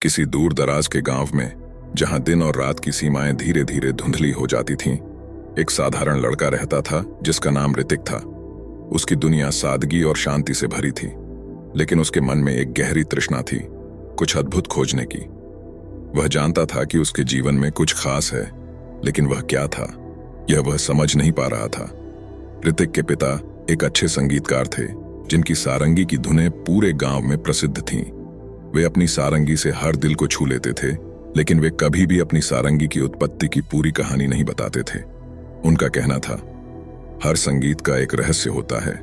किसी दूर दराज के गांव में, जहां दिन और रात की सीमाएं धीरे धीरे धुंधली हो जाती थीं, एक साधारण लड़का रहता था जिसका नाम ऋतिक था। उसकी दुनिया सादगी और शांति से भरी थी, लेकिन उसके मन में एक गहरी तृष्णा थी, कुछ अद्भुत खोजने की। वह जानता था कि उसके जीवन में कुछ खास है, लेकिन वह क्या था, यह वह समझ नहीं पा रहा था। ऋतिक के पिता एक अच्छे संगीतकार थे, जिनकी सारंगी की धुनें पूरे गांव में प्रसिद्ध थीं। वे अपनी सारंगी से हर दिल को छू लेते थे, लेकिन वे कभी भी अपनी सारंगी की उत्पत्ति की पूरी कहानी नहीं बताते थे। उनका कहना था, हर संगीत का एक रहस्य होता है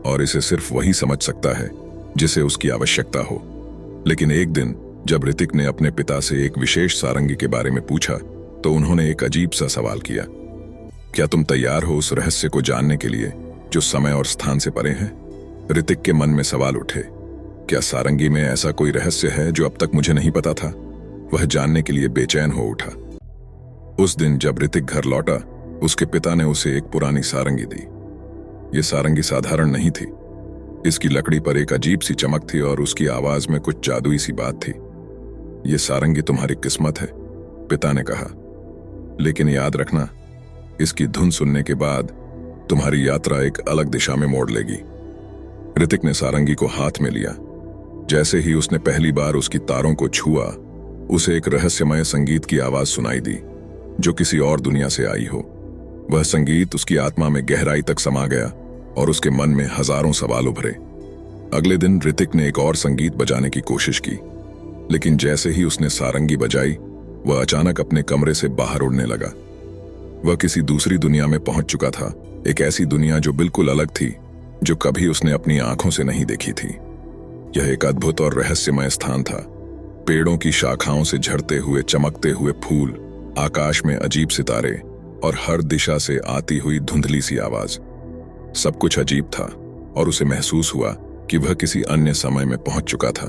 और इसे सिर्फ वही समझ सकता है जिसे उसकी आवश्यकता हो। लेकिन एक दिन जब ऋतिक ने अपने पिता से एक विशेष सारंगी के बारे में पूछा, तो उन्होंने एक अजीब सा सवाल किया, क्या तुम तैयार हो उस रहस्य को जानने के लिए जो समय और स्थान से परे है? ऋतिक के मन में सवाल उठे, क्या सारंगी में ऐसा कोई रहस्य है जो अब तक मुझे नहीं पता था? वह जानने के लिए बेचैन हो उठा। उस दिन जब ऋतिक घर लौटा, उसके पिता ने उसे एक पुरानी सारंगी दी। यह सारंगी साधारण नहीं थी। इसकी लकड़ी पर एक अजीब सी चमक थी और उसकी आवाज में कुछ जादुई सी बात थी। यह सारंगी तुम्हारी किस्मत है, पिता ने कहा, लेकिन याद रखना, इसकी धुन सुनने के बाद तुम्हारी यात्रा एक अलग दिशा में मोड़ लेगी। ऋतिक ने सारंगी को हाथ में लिया। जैसे ही उसने पहली बार उसकी तारों को छुआ, उसे एक रहस्यमय संगीत की आवाज सुनाई दी, जो किसी और दुनिया से आई हो। वह संगीत उसकी आत्मा में गहराई तक समा गया और उसके मन में हजारों सवाल उभरे। अगले दिन ऋतिक ने एक और संगीत बजाने की कोशिश की, लेकिन जैसे ही उसने सारंगी बजाई, वह अचानक अपने कमरे से बाहर उड़ने लगा। वह किसी दूसरी दुनिया में पहुंच चुका था, एक ऐसी दुनिया जो बिल्कुल अलग थी, जो कभी उसने अपनी आंखों से नहीं देखी थी। यह एक अद्भुत और रहस्यमय स्थान था। पेड़ों की शाखाओं से झड़ते हुए चमकते हुए फूल, आकाश में अजीब सितारे और हर दिशा से आती हुई धुंधली सी आवाज। सब कुछ अजीब था और उसे महसूस हुआ कि वह किसी अन्य समय में पहुंच चुका था।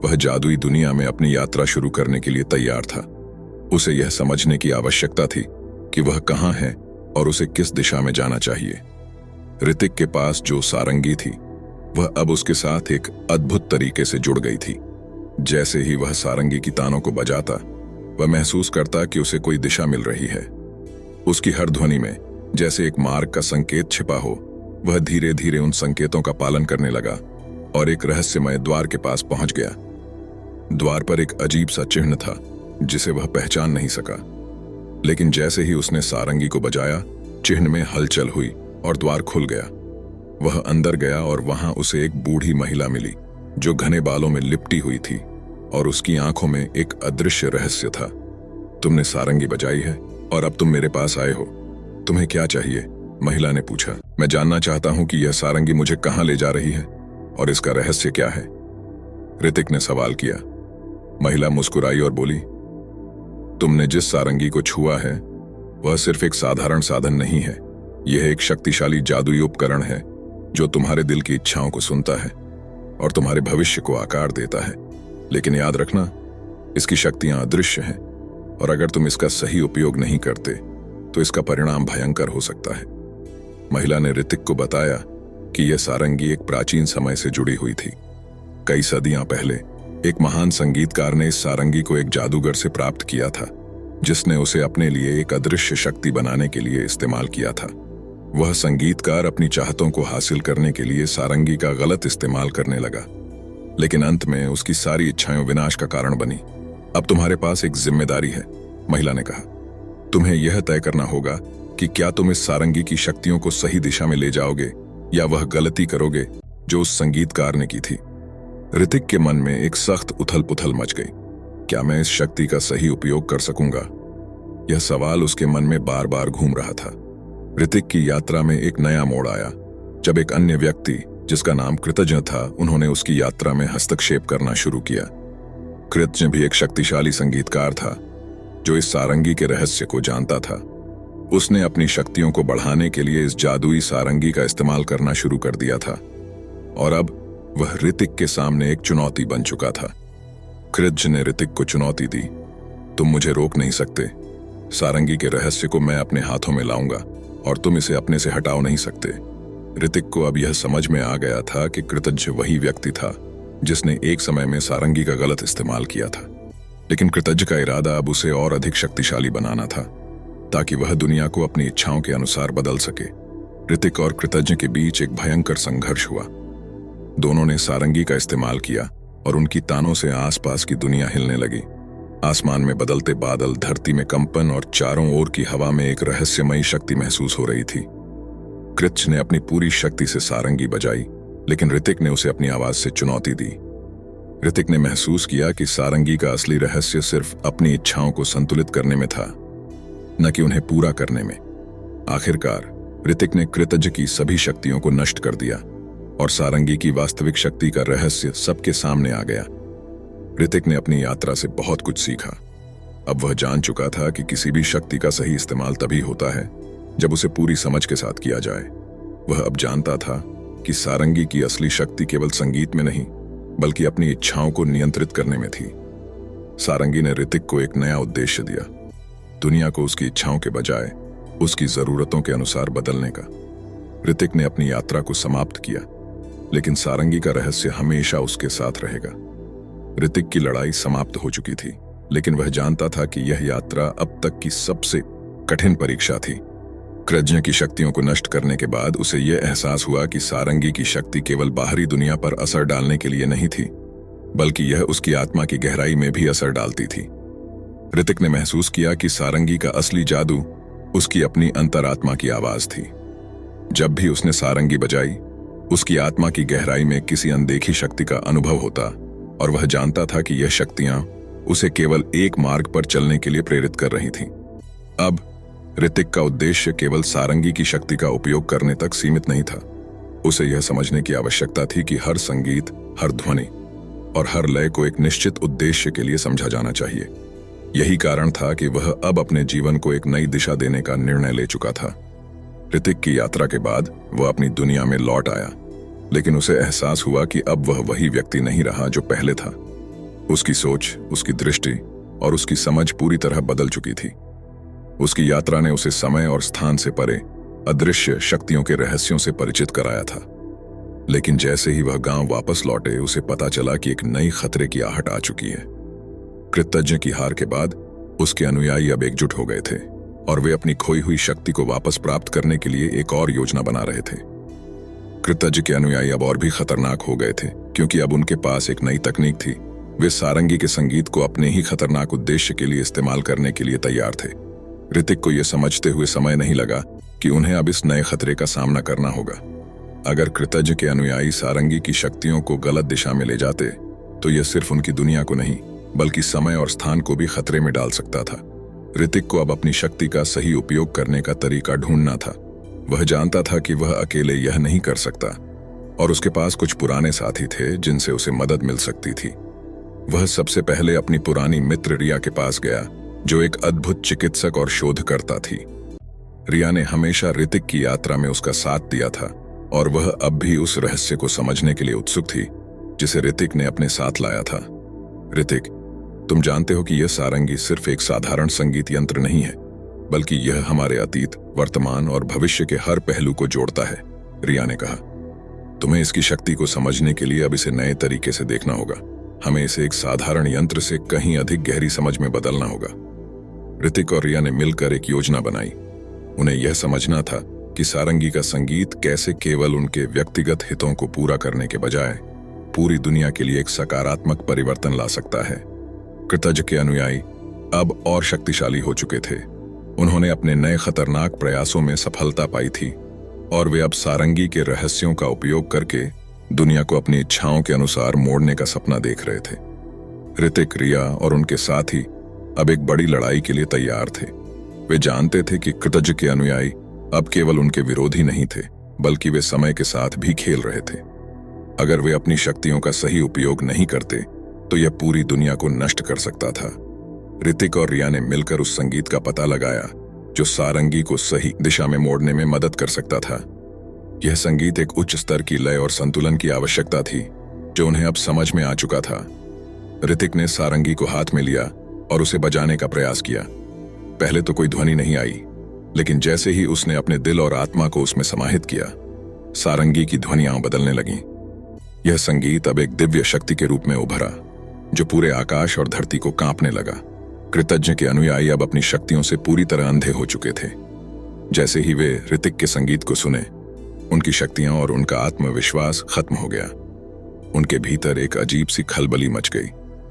वह जादुई दुनिया में अपनी यात्रा शुरू करने के लिए तैयार था। उसे यह समझने की आवश्यकता थी कि वह कहाँ है और उसे किस दिशा में जाना चाहिए। ऋतिक के पास जो सारंगी थी, वह अब उसके साथ एक अद्भुत तरीके से जुड़ गई थी। जैसे ही वह सारंगी की तानों को बजाता, वह महसूस करता कि उसे कोई दिशा मिल रही है। उसकी हर ध्वनि में जैसे एक मार्ग का संकेत छिपा हो। वह धीरे धीरे उन संकेतों का पालन करने लगा और एक रहस्यमय द्वार के पास पहुंच गया। द्वार पर एक अजीब सा चिन्ह था, जिसे वह पहचान नहीं सका। लेकिन जैसे ही उसने सारंगी को बजाया, चिन्ह में हलचल हुई और द्वार खुल गया। वह अंदर गया और वहां उसे एक बूढ़ी महिला मिली, जो घने बालों में लिपटी हुई थी और उसकी आंखों में एक अदृश्य रहस्य था। तुमने सारंगी बजाई है और अब तुम मेरे पास आए हो। तुम्हें क्या चाहिए? महिला ने पूछा। मैं जानना चाहता हूं कि यह सारंगी मुझे कहां ले जा रही है और इसका रहस्य क्या है, ऋतिक ने सवाल किया। महिला मुस्कुराई और बोली, तुमने जिस सारंगी को छुआ है, वह सिर्फ एक साधारण साधन नहीं है। यह एक शक्तिशाली जादुई उपकरण है, जो तुम्हारे दिल की इच्छाओं को सुनता है और तुम्हारे भविष्य को आकार देता है। लेकिन याद रखना, इसकी शक्तियां अदृश्य हैं और अगर तुम इसका सही उपयोग नहीं करते, तो इसका परिणाम भयंकर हो सकता है। महिला ने ऋतिक को बताया कि यह सारंगी एक प्राचीन समय से जुड़ी हुई थी। कई सदियां पहले एक महान संगीतकार ने इस सारंगी को एक जादूगर से प्राप्त किया था, जिसने उसे अपने लिए एक अदृश्य शक्ति बनाने के लिए इस्तेमाल किया था। वह संगीतकार अपनी चाहतों को हासिल करने के लिए सारंगी का गलत इस्तेमाल करने लगा, लेकिन अंत में उसकी सारी इच्छाएं विनाश का कारण बनी। अब तुम्हारे पास एक जिम्मेदारी है, महिला ने कहा। तुम्हें यह तय करना होगा कि क्या तुम इस सारंगी की शक्तियों को सही दिशा में ले जाओगे या वह गलती करोगे जो उस संगीतकार ने की थी। ऋतिक के मन में एक सख्त उथल पुथल मच गई। क्या मैं इस शक्ति का सही उपयोग कर सकूंगा? यह सवाल उसके मन में बार बार घूम रहा था। ऋतिक की यात्रा में एक नया मोड़ आया, जब एक अन्य व्यक्ति, जिसका नाम कृतज्ञ था, उन्होंने उसकी यात्रा में हस्तक्षेप करना शुरू किया। कृतज्ञ भी एक शक्तिशाली संगीतकार था, जो इस सारंगी के रहस्य को जानता था। उसने अपनी शक्तियों को बढ़ाने के लिए इस जादुई सारंगी का इस्तेमाल करना शुरू कर दिया था और अब वह ऋतिक के सामने एक चुनौती बन चुका था। कृतज्ञ ने ऋतिक को चुनौती दी, तुम मुझे रोक नहीं सकते। सारंगी के रहस्य को मैं अपने हाथों में लाऊंगा और तुम इसे अपने से हटाओ नहीं सकते। ऋतिक को अब यह समझ में आ गया था कि कृतज्ञ वही व्यक्ति था जिसने एक समय में सारंगी का गलत इस्तेमाल किया था। लेकिन कृतज्ञ का इरादा अब उसे और अधिक शक्तिशाली बनाना था, ताकि वह दुनिया को अपनी इच्छाओं के अनुसार बदल सके। ऋतिक और कृतज्ञ के बीच एक भयंकर संघर्ष हुआ। दोनों ने सारंगी का इस्तेमाल किया और उनकी तानों से आसपास की दुनिया हिलने लगी। आसमान में बदलते बादल, धरती में कंपन और चारों ओर की हवा में एक रहस्यमयी शक्ति महसूस हो रही थी। कृतज्ञ ने अपनी पूरी शक्ति से सारंगी बजाई, लेकिन ऋतिक ने उसे अपनी आवाज से चुनौती दी। ऋतिक ने महसूस किया कि सारंगी का असली रहस्य सिर्फ अपनी इच्छाओं को संतुलित करने में था, न कि उन्हें पूरा करने में। आखिरकार ऋतिक ने कृतज्ञ की सभी शक्तियों को नष्ट कर दिया और सारंगी की वास्तविक शक्ति का रहस्य सबके सामने आ गया। ऋतिक ने अपनी यात्रा से बहुत कुछ सीखा। अब वह जान चुका था कि किसी भी शक्ति का सही इस्तेमाल तभी होता है जब उसे पूरी समझ के साथ किया जाए। वह अब जानता था कि सारंगी की असली शक्ति केवल संगीत में नहीं, बल्कि अपनी इच्छाओं को नियंत्रित करने में थी। सारंगी ने ऋतिक को एक नया उद्देश्य दिया, दुनिया को उसकी इच्छाओं के बजाय उसकी जरूरतों के अनुसार बदलने का। ऋतिक ने अपनी यात्रा को समाप्त किया, लेकिन सारंगी का रहस्य हमेशा उसके साथ रहेगा। ऋतिक की लड़ाई समाप्त हो चुकी थी, लेकिन वह जानता था कि यह यात्रा अब तक की सबसे कठिन परीक्षा थी। कृतज्ञ की शक्तियों को नष्ट करने के बाद उसे यह एहसास हुआ कि सारंगी की शक्ति केवल बाहरी दुनिया पर असर डालने के लिए नहीं थी, बल्कि यह उसकी आत्मा की गहराई में भी असर डालती थी। ऋतिक ने महसूस किया कि सारंगी का असली जादू उसकी अपनी अंतरात्मा की आवाज थी। जब भी उसने सारंगी बजाई, उसकी आत्मा की गहराई में किसी अनदेखी शक्ति का अनुभव होता और वह जानता था कि यह शक्तियां उसे केवल एक मार्ग पर चलने के लिए प्रेरित कर रही थीं। अब ऋतिक का उद्देश्य केवल सारंगी की शक्ति का उपयोग करने तक सीमित नहीं था। उसे यह समझने की आवश्यकता थी कि हर संगीत, हर ध्वनि और हर लय को एक निश्चित उद्देश्य के लिए समझा जाना चाहिए। यही कारण था कि वह अब अपने जीवन को एक नई दिशा देने का निर्णय ले चुका था। ऋतिक की यात्रा के बाद वह अपनी दुनिया में लौट आया, लेकिन उसे एहसास हुआ कि अब वह वही व्यक्ति नहीं रहा जो पहले था। उसकी सोच, उसकी दृष्टि और उसकी समझ पूरी तरह बदल चुकी थी। उसकी यात्रा ने उसे समय और स्थान से परे अदृश्य शक्तियों के रहस्यों से परिचित कराया था। लेकिन जैसे ही वह गांव वापस लौटे, उसे पता चला कि एक नई खतरे की आहट आ चुकी है। कृतज्ञ की हार के बाद उसके अनुयायी अब एकजुट हो गए थे और वे अपनी खोई हुई शक्ति को वापस प्राप्त करने के लिए एक और योजना बना रहे थे। कृतज्ञ के अनुयायी अब और भी खतरनाक हो गए थे, क्योंकि अब उनके पास एक नई तकनीक थी। वे सारंगी के संगीत को अपने ही खतरनाक उद्देश्य के लिए इस्तेमाल करने के लिए तैयार थे। ऋतिक को यह समझते हुए समय नहीं लगा कि उन्हें अब इस नए खतरे का सामना करना होगा। अगर कृतज्ञ के अनुयायी सारंगी की शक्तियों को गलत दिशा में ले जाते, तो यह सिर्फ उनकी दुनिया को नहीं, बल्कि समय और स्थान को भी खतरे में डाल सकता था। ऋतिक को अब अपनी शक्ति का सही उपयोग करने का तरीका ढूंढना था। वह जानता था कि वह अकेले यह नहीं कर सकता और उसके पास कुछ पुराने साथी थे जिनसे उसे मदद मिल सकती थी। वह सबसे पहले अपनी पुरानी मित्र रिया के पास गया, जो एक अद्भुत चिकित्सक और शोधकर्ता थी। रिया ने हमेशा ऋतिक की यात्रा में उसका साथ दिया था और वह अब भी उस रहस्य को समझने के लिए उत्सुक थी जिसे ऋतिक ने अपने साथ लाया था। ऋतिक, तुम जानते हो कि यह सारंगी सिर्फ एक साधारण संगीत यंत्र नहीं है, बल्कि यह हमारे अतीत, वर्तमान और भविष्य के हर पहलू को जोड़ता है, रिया ने कहा। तुम्हें इसकी शक्ति को समझने के लिए अब इसे नए तरीके से देखना होगा। हमें इसे एक साधारण यंत्र से कहीं अधिक गहरी समझ में बदलना होगा। ऋतिक और रिया ने मिलकर एक योजना बनाई। उन्हें यह समझना था कि सारंगी का संगीत कैसे केवल उनके व्यक्तिगत हितों को पूरा करने के बजाय पूरी दुनिया के लिए एक सकारात्मक परिवर्तन ला सकता है। कृतज्ञ के अनुयायी अब और शक्तिशाली हो चुके थे। उन्होंने अपने नए खतरनाक प्रयासों में सफलता पाई थी और वे अब सारंगी के रहस्यों का उपयोग करके दुनिया को अपनी इच्छाओं के अनुसार मोड़ने का सपना देख रहे थे। ऋतिक, रिया और उनके साथी अब एक बड़ी लड़ाई के लिए तैयार थे। वे जानते थे कि कृतज्ञ के अनुयायी अब केवल उनके विरोधी नहीं थे, बल्कि वे समय के साथ भी खेल रहे थे। अगर वे अपनी शक्तियों का सही उपयोग नहीं करते, तो यह पूरी दुनिया को नष्ट कर सकता था। ऋतिक और रिया ने मिलकर उस संगीत का पता लगाया जो सारंगी को सही दिशा में मोड़ने में मदद कर सकता था। यह संगीत एक उच्च स्तर की लय और संतुलन की आवश्यकता थी, जो उन्हें अब समझ में आ चुका था। ऋतिक ने सारंगी को हाथ में लिया और उसे बजाने का प्रयास किया। पहले तो कोई ध्वनि नहीं आई, लेकिन जैसे ही उसने अपने दिल और आत्मा को उसमें समाहित किया, सारंगी की ध्वनियां बदलने लगीं। यह संगीत अब एक दिव्य शक्ति के रूप में उभरा। जो पूरे आकाश और धरती को कांपने लगा। कृतज्ञ के अनुयायी अब अपनी शक्तियों से पूरी तरह अंधे हो चुके थे। जैसे ही वे ऋतिक के संगीत को सुने, उनकी शक्तियां और उनका आत्मविश्वास खत्म हो गया। उनके भीतर एक अजीब सी खलबली मच गई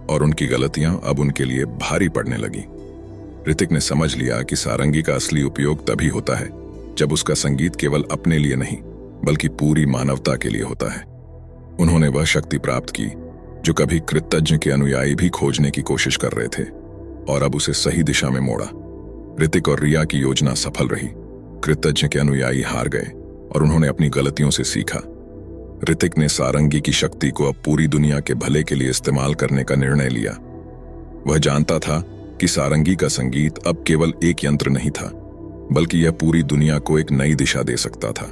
और उनकी गलतियां अब उनके लिए भारी पड़ने लगी। ऋतिक ने समझ लिया कि सारंगी का असली उपयोग तभी होता है जब उसका संगीत केवल अपने लिए नहीं बल्कि पूरी मानवता के लिए होता है। उन्होंने वह शक्ति प्राप्त की जो कभी कृतज्ञ के अनुयायी भी खोजने की कोशिश कर रहे थे, और अब उसे सही दिशा में मोड़ा। ऋतिक और रिया की योजना सफल रही। कृतज्ञ के अनुयायी हार गए और उन्होंने अपनी गलतियों से सीखा। ऋतिक ने सारंगी की शक्ति को अब पूरी दुनिया के भले के लिए इस्तेमाल करने का निर्णय लिया। वह जानता था कि सारंगी का संगीत अब केवल एक यंत्र नहीं था, बल्कि यह पूरी दुनिया को एक नई दिशा दे सकता था।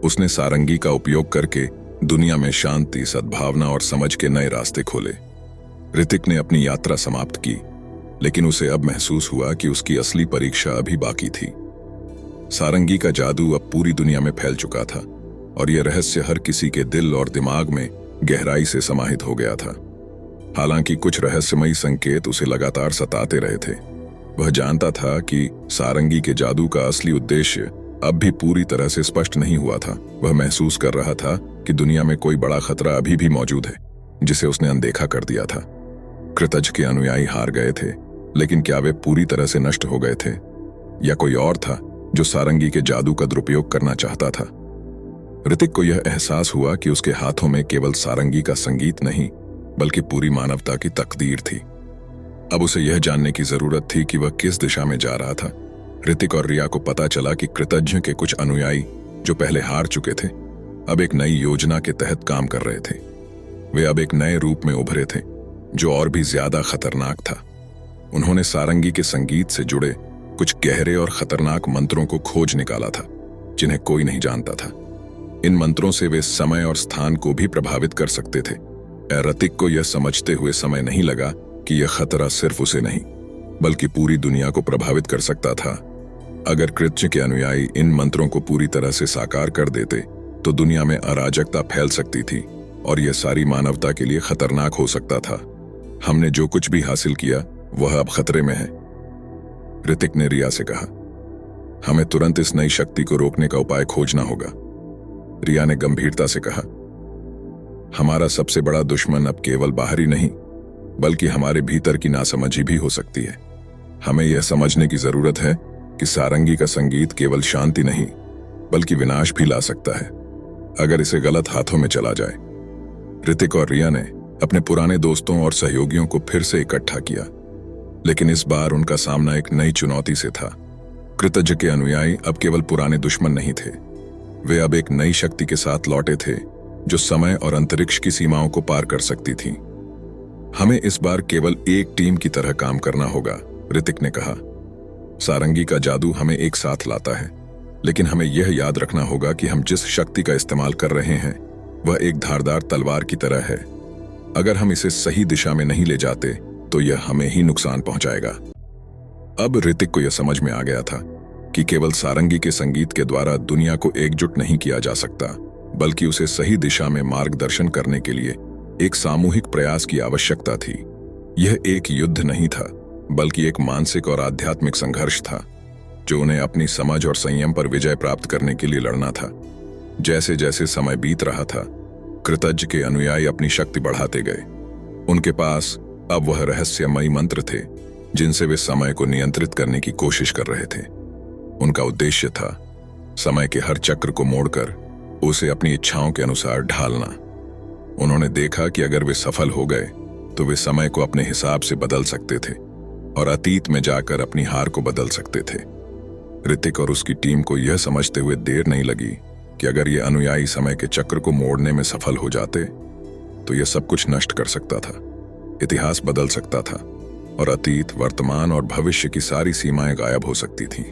उसने सारंगी का उपयोग करके दुनिया में शांति, सद्भावना और समझ के नए रास्ते खोले। ऋतिक ने अपनी यात्रा समाप्त की, लेकिन उसे अब महसूस हुआ कि उसकी असली परीक्षा अभी बाकी थी। सारंगी का जादू अब पूरी दुनिया में फैल चुका था और यह रहस्य हर किसी के दिल और दिमाग में गहराई से समाहित हो गया था। हालांकि कुछ रहस्यमयी संकेत उसे लगातार सताते रहे थे। वह जानता था कि सारंगी के जादू का असली उद्देश्य अब भी पूरी तरह से स्पष्ट नहीं हुआ था। वह महसूस कर रहा था कि दुनिया में कोई बड़ा खतरा अभी भी मौजूद है, जिसे उसने अनदेखा कर दिया था। कृतज्ञ के अनुयायी हार गए थे, लेकिन क्या वे पूरी तरह से नष्ट हो गए थे, या कोई और था जो सारंगी के जादू का दुरुपयोग करना चाहता था? ऋतिक को यह एहसास हुआ कि उसके हाथों में केवल सारंगी का संगीत नहीं, बल्कि पूरी मानवता की तकदीर थी। अब उसे यह जानने की जरूरत थी कि वह किस दिशा में जा रहा था। ऋतिक और रिया को पता चला कि कृतज्ञ के कुछ अनुयायी जो पहले हार चुके थे, अब एक नई योजना के तहत काम कर रहे थे। वे अब एक नए रूप में उभरे थे, जो और भी ज्यादा खतरनाक था। उन्होंने सारंगी के संगीत से जुड़े कुछ गहरे और खतरनाक मंत्रों को खोज निकाला था, जिन्हें कोई नहीं जानता था। इन मंत्रों से वे समय और स्थान को भी प्रभावित कर सकते थे। ऋतिक को यह समझते हुए समय नहीं लगा कि यह खतरा सिर्फ उसे नहीं, बल्कि पूरी दुनिया को प्रभावित कर सकता था। अगर कृतज्ञ के अनुयायी इन मंत्रों को पूरी तरह से साकार कर देते, तो दुनिया में अराजकता फैल सकती थी और यह सारी मानवता के लिए खतरनाक हो सकता था। हमने जो कुछ भी हासिल किया वह अब खतरे में है, ऋतिक ने रिया से कहा। हमें तुरंत इस नई शक्ति को रोकने का उपाय खोजना होगा, रिया ने गंभीरता से कहा। हमारा सबसे बड़ा दुश्मन अब केवल बाहरी नहीं, बल्कि हमारे भीतर की नासमझी भी हो सकती है। हमें यह समझने की जरूरत है कि सारंगी का संगीत केवल शांति नहीं, बल्कि विनाश भी ला सकता है, अगर इसे गलत हाथों में चला जाए। ऋतिक और रिया ने अपने पुराने दोस्तों और सहयोगियों को फिर से इकट्ठा किया, लेकिन इस बार उनका सामना एक नई चुनौती से था। कृतज्ञ के अनुयायी अब केवल पुराने दुश्मन नहीं थे, वे अब एक नई शक्ति के साथ लौटे थे जो समय और अंतरिक्ष की सीमाओं को पार कर सकती थी। हमें इस बार केवल एक टीम की तरह काम करना होगा, ऋतिक ने कहा। सारंगी का जादू हमें एक साथ लाता है, लेकिन हमें यह याद रखना होगा कि हम जिस शक्ति का इस्तेमाल कर रहे हैं वह एक धारदार तलवार की तरह है। अगर हम इसे सही दिशा में नहीं ले जाते तो यह हमें ही नुकसान पहुंचाएगा। अब ऋतिक को यह समझ में आ गया था कि केवल सारंगी के संगीत के द्वारा दुनिया को एकजुट नहीं किया जा सकता, बल्कि उसे सही दिशा में मार्गदर्शन करने के लिए एक सामूहिक प्रयास की आवश्यकता थी। यह एक युद्ध नहीं था, बल्कि एक मानसिक और आध्यात्मिक संघर्ष था, जो उन्हें अपनी समझ और संयम पर विजय प्राप्त करने के लिए लड़ना था। जैसे जैसे समय बीत रहा था, कृतज्ञ के अनुयायी अपनी शक्ति बढ़ाते गए। उनके पास अब वह रहस्यमयी मंत्र थे जिनसे वे समय को नियंत्रित करने की कोशिश कर रहे थे। उनका उद्देश्य था समय के हर चक्र को मोड़कर उसे अपनी इच्छाओं के अनुसार ढालना। उन्होंने देखा कि अगर वे सफल हो गए तो वे समय को अपने हिसाब से बदल सकते थे और अतीत में जाकर अपनी हार को बदल सकते थे। ऋतिक और उसकी टीम को यह समझते हुए देर नहीं लगी कि अगर ये अनुयायी समय के चक्र को मोड़ने में सफल हो जाते तो यह सब कुछ नष्ट कर सकता था, इतिहास बदल सकता था और अतीत, वर्तमान और भविष्य की सारी सीमाएं गायब हो सकती थीं।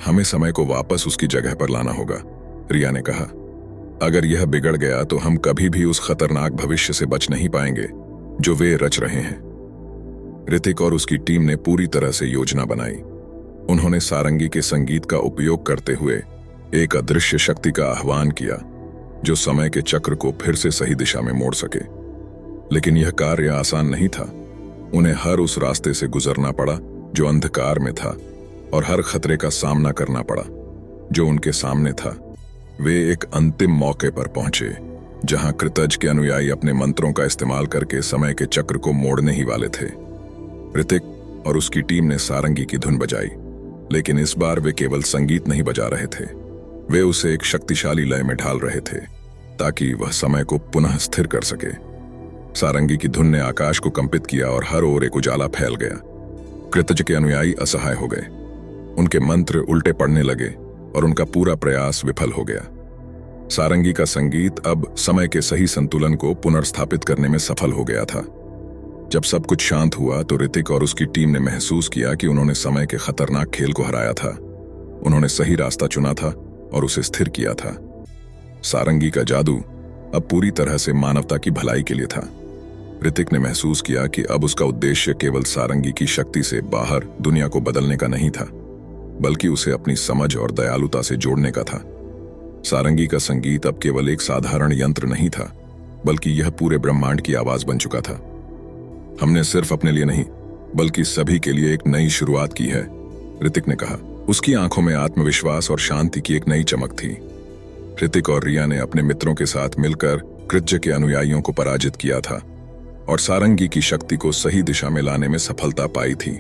हमें समय को वापस उसकी जगह पर लाना होगा, रिया ने कहा। अगर यह बिगड़ गया तो हम कभी भी उस खतरनाक भविष्य से बच नहीं पाएंगे जो वे रच रहे हैं। ऋतिक और उसकी टीम ने पूरी तरह से योजना बनाई। उन्होंने सारंगी के संगीत का उपयोग करते हुए एक अदृश्य शक्ति का आह्वान किया जो समय के चक्र को फिर से सही दिशा में मोड़ सके। लेकिन यह कार्य आसान नहीं था। उन्हें हर उस रास्ते से गुजरना पड़ा जो अंधकार में था, और हर खतरे का सामना करना पड़ा जो उनके सामने था। वे एक अंतिम मौके पर पहुंचे जहां कृतज के अनुयायी अपने मंत्रों का इस्तेमाल करके समय के चक्र को मोड़ने ही वाले थे। ऋतिक और उसकी टीम ने सारंगी की धुन बजाई, लेकिन इस बार वे केवल संगीत नहीं बजा रहे थे, वे उसे एक शक्तिशाली लय में ढाल रहे थे ताकि वह समय को पुनः स्थिर कर सके। सारंगी की धुन ने आकाश को कंपित किया और हर ओर एक उजाला फैल गया। कृतज के अनुयायी असहाय हो गए, उनके मंत्र उल्टे पड़ने लगे और उनका पूरा प्रयास विफल हो गया। सारंगी का संगीत अब समय के सही संतुलन को पुनर्स्थापित करने में सफल हो गया था। जब सब कुछ शांत हुआ तो ऋतिक और उसकी टीम ने महसूस किया कि उन्होंने समय के खतरनाक खेल को हराया था। उन्होंने सही रास्ता चुना था और उसे स्थिर किया था। सारंगी का जादू अब पूरी तरह से मानवता की भलाई के लिए था। ऋतिक ने महसूस किया कि अब उसका उद्देश्य केवल सारंगी की शक्ति से बाहर दुनिया को बदलने का नहीं था, बल्कि उसे अपनी समझ और दयालुता से जोड़ने का था। सारंगी का संगीत अब केवल एक साधारण यंत्र नहीं था, बल्कि यह पूरे ब्रह्मांड की आवाज बन चुका था। हमने सिर्फ अपने लिए नहीं, बल्कि सभी के लिए एक नई शुरुआत की है, ऋतिक ने कहा। उसकी आंखों में आत्मविश्वास और शांति की एक नई चमक थी। ऋतिक और रिया ने अपने मित्रों के साथ मिलकर कृत्य के अनुयायियों को पराजित किया था और सारंगी की शक्ति को सही दिशा में लाने में सफलता पाई थी।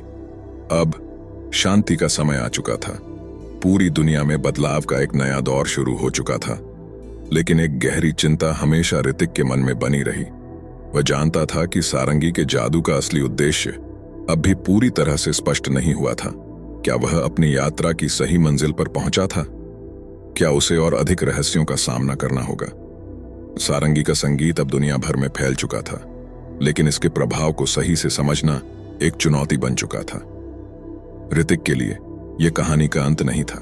अब शांति का समय आ चुका था। पूरी दुनिया में बदलाव का एक नया दौर शुरू हो चुका था। लेकिन एक गहरी चिंता हमेशा ऋतिक के मन में बनी रही। वह जानता था कि सारंगी के जादू का असली उद्देश्य अब भी पूरी तरह से स्पष्ट नहीं हुआ था। क्या वह अपनी यात्रा की सही मंजिल पर पहुंचा था? क्या उसे और अधिक रहस्यों का सामना करना होगा? सारंगी का संगीत अब दुनिया भर में फैल चुका था, लेकिन इसके प्रभाव को सही से समझना एक चुनौती बन चुका था। ऋतिक के लिए यह कहानी का अंत नहीं था,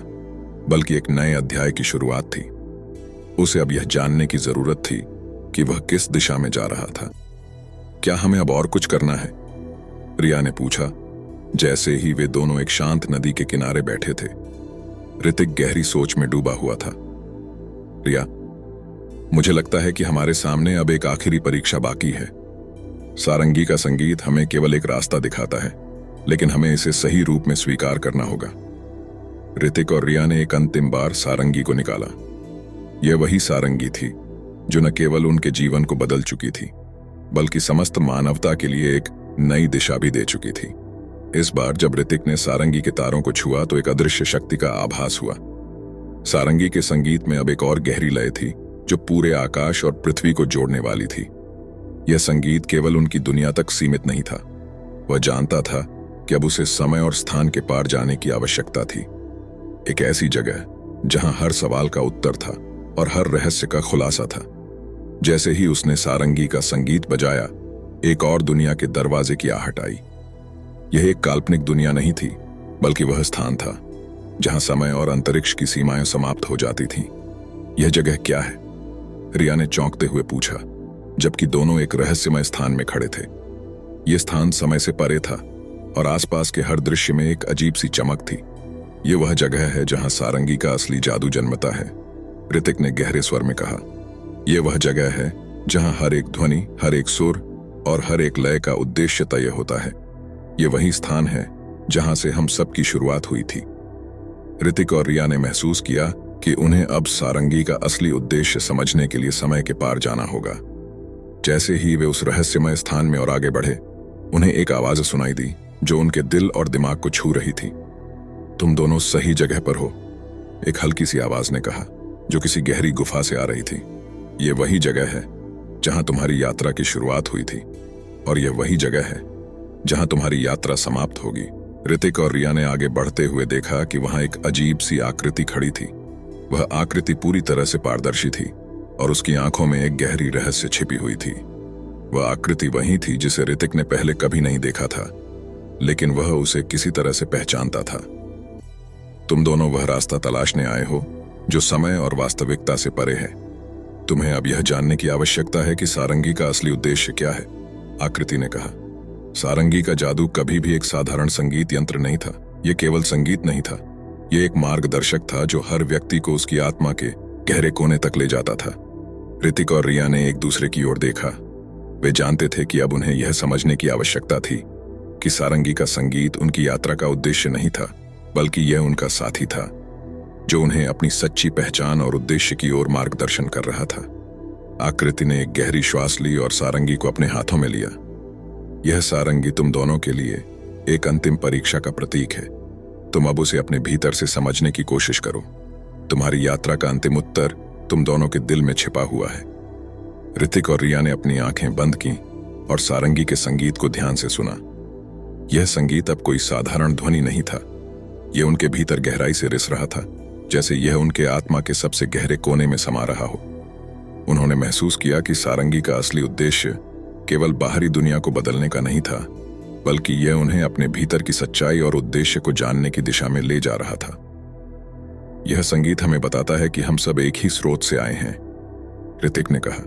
बल्कि एक नए अध्याय की शुरुआत थी। उसे अब यह जानने की जरूरत थी कि वह किस दिशा में जा रहा था। क्या हमें अब और कुछ करना है? रिया ने पूछा, जैसे ही वे दोनों एक शांत नदी के किनारे बैठे थे। ऋतिक गहरी सोच में डूबा हुआ था। रिया, मुझे लगता है कि हमारे सामने अब एक आखिरी परीक्षा बाकी है। सारंगी का संगीत हमें केवल एक रास्ता दिखाता है, लेकिन हमें इसे सही रूप में स्वीकार करना होगा। ऋतिक और रिया ने एक अंतिम बार सारंगी को निकाला। यह वही सारंगी थी जो न केवल उनके जीवन को बदल चुकी थी, बल्कि समस्त मानवता के लिए एक नई दिशा भी दे चुकी थी। इस बार जब ऋतिक ने सारंगी के तारों को छुआ तो एक अदृश्य शक्ति का आभास हुआ। सारंगी के संगीत में अब एक और गहरी लय थी जो पूरे आकाश और पृथ्वी को जोड़ने वाली थी। यह संगीत केवल उनकी दुनिया तक सीमित नहीं था। वह जानता था कि अब उसे समय और स्थान के पार जाने की आवश्यकता थी। एक ऐसी जगह जहां हर सवाल का उत्तर था और हर रहस्य का खुलासा था। जैसे ही उसने सारंगी का संगीत बजाया, एक और दुनिया के दरवाजे की आहट आई। यह एक काल्पनिक दुनिया नहीं थी, बल्कि वह स्थान था जहां समय और अंतरिक्ष की सीमाएं समाप्त हो जाती थीं। यह जगह क्या है? रिया ने चौंकते हुए पूछा, जबकि दोनों एक रहस्यमय स्थान में खड़े थे। यह स्थान समय से परे था और आसपास के हर दृश्य में एक अजीब सी चमक थी। यह वह जगह है जहां सारंगी का असली जादू जन्मता है, ऋतिक ने गहरे स्वर में कहा। यह वह जगह है जहां हर एक ध्वनि, हर एक सुर और हर एक लय का उद्देश्य तय होता है। यह वही स्थान है जहां से हम सबकी शुरुआत हुई थी। ऋतिक और रिया ने महसूस किया कि उन्हें अब सारंगी का असली उद्देश्य समझने के लिए समय के पार जाना होगा। जैसे ही वे उस रहस्यमय स्थान में और आगे बढ़े, उन्हें एक आवाज सुनाई दी जो उनके दिल और दिमाग को छू रही थी। तुम दोनों सही जगह पर हो, एक हल्की सी आवाज ने कहा, जो किसी गहरी गुफा से आ रही थी। यह वही जगह है जहां तुम्हारी यात्रा की शुरुआत हुई थी, और यह वही जगह है जहां तुम्हारी यात्रा समाप्त होगी। ऋतिक और रिया ने आगे बढ़ते हुए देखा कि वहां एक अजीब सी आकृति खड़ी थी। वह आकृति पूरी तरह से पारदर्शी थी और उसकी आंखों में एक गहरी रहस्य छिपी हुई थी। वह आकृति वही थी जिसे ऋतिक ने पहले कभी नहीं देखा था, लेकिन वह उसे किसी तरह से पहचानता था। तुम दोनों वह रास्ता तलाशने आए हो जो समय और वास्तविकता से परे है। तुम्हें अब यह जानने की आवश्यकता है कि सारंगी का असली उद्देश्य क्या है, आकृति ने कहा। सारंगी का जादू कभी भी एक साधारण संगीत यंत्र नहीं था। यह केवल संगीत नहीं था, यह एक मार्गदर्शक था जो हर व्यक्ति को उसकी आत्मा के गहरे कोने तक ले जाता था। ऋतिक और रिया ने एक दूसरे की ओर देखा। वे जानते थे कि अब उन्हें यह समझने की आवश्यकता थी कि सारंगी का संगीत उनकी यात्रा का उद्देश्य नहीं था, बल्कि यह उनका साथी था जो उन्हें अपनी सच्ची पहचान और उद्देश्य की ओर मार्गदर्शन कर रहा था। आकृति ने एक गहरी श्वास ली और सारंगी को अपने हाथों में लिया। यह सारंगी तुम दोनों के लिए एक अंतिम परीक्षा का प्रतीक है। तुम अब उसे अपने भीतर से समझने की कोशिश करो। तुम्हारी यात्रा का अंतिम उत्तर तुम दोनों के दिल में छिपा हुआ है। ऋतिक और रिया ने अपनी आंखें बंद की और सारंगी के संगीत को ध्यान से सुना। यह संगीत अब कोई साधारण ध्वनि नहीं था। यह उनके भीतर गहराई से रिस रहा था, जैसे यह उनके आत्मा के सबसे गहरे कोने में समा रहा हो। उन्होंने महसूस किया कि सारंगी का असली उद्देश्य केवल बाहरी दुनिया को बदलने का नहीं था, बल्कि यह उन्हें अपने भीतर की सच्चाई और उद्देश्य को जानने की दिशा में ले जा रहा था। यह संगीत हमें बताता है कि हम सब एक ही स्रोत से आए हैं, ऋतिक ने कहा।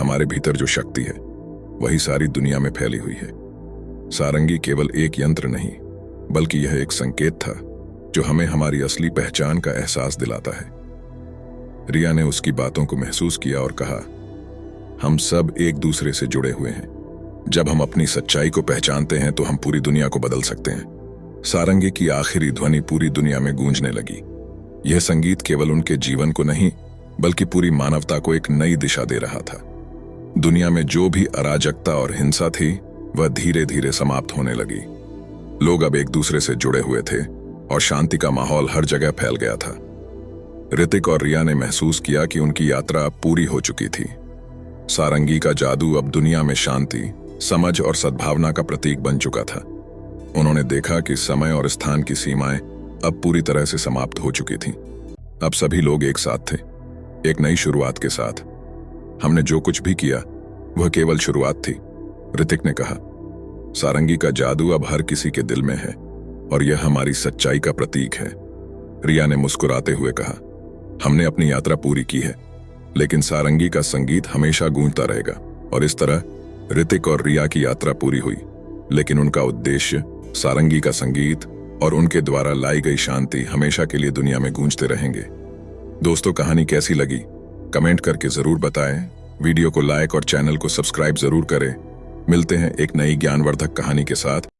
हमारे भीतर जो शक्ति है वही सारी दुनिया में फैली हुई है। सारंगी केवल एक यंत्र नहीं, बल्कि यह एक संकेत था जो हमें हमारी असली पहचान का एहसास दिलाता है। रिया ने उसकी बातों को महसूस किया और कहा, हम सब एक दूसरे से जुड़े हुए हैं। जब हम अपनी सच्चाई को पहचानते हैं तो हम पूरी दुनिया को बदल सकते हैं। सारंगी की आखिरी ध्वनि पूरी दुनिया में गूंजने लगी। यह संगीत केवल उनके जीवन को नहीं, बल्कि पूरी मानवता को एक नई दिशा दे रहा था। दुनिया में जो भी अराजकता और हिंसा थी, वह धीरे धीरे समाप्त होने लगी। लोग अब एक दूसरे से जुड़े हुए थे और शांति का माहौल हर जगह फैल गया था। ऋतिक और रिया ने महसूस किया कि उनकी यात्रा अब पूरी हो चुकी थी। सारंगी का जादू अब दुनिया में शांति, समझ और सद्भावना का प्रतीक बन चुका था। उन्होंने देखा कि समय और स्थान की सीमाएं अब पूरी तरह से समाप्त हो चुकी थीं। अब सभी लोग एक साथ थे, एक नई शुरुआत के साथ। हमने जो कुछ भी किया वह केवल शुरुआत थी, ऋतिक ने कहा। सारंगी का जादू अब हर किसी के दिल में है और यह हमारी सच्चाई का प्रतीक है, रिया ने मुस्कुराते हुए कहा। हमने अपनी यात्रा पूरी की है, लेकिन सारंगी का संगीत हमेशा गूंजता रहेगा। और इस तरह ऋतिक और रिया की यात्रा पूरी हुई, लेकिन उनका उद्देश्य, सारंगी का संगीत और उनके द्वारा लाई गई शांति हमेशा के लिए दुनिया में गूंजते रहेंगे। दोस्तों, कहानी कैसी लगी कमेंट करके जरूर बताएं। वीडियो को लाइक और चैनल को सब्सक्राइब जरूर करें। मिलते हैं एक नई ज्ञानवर्धक कहानी के साथ।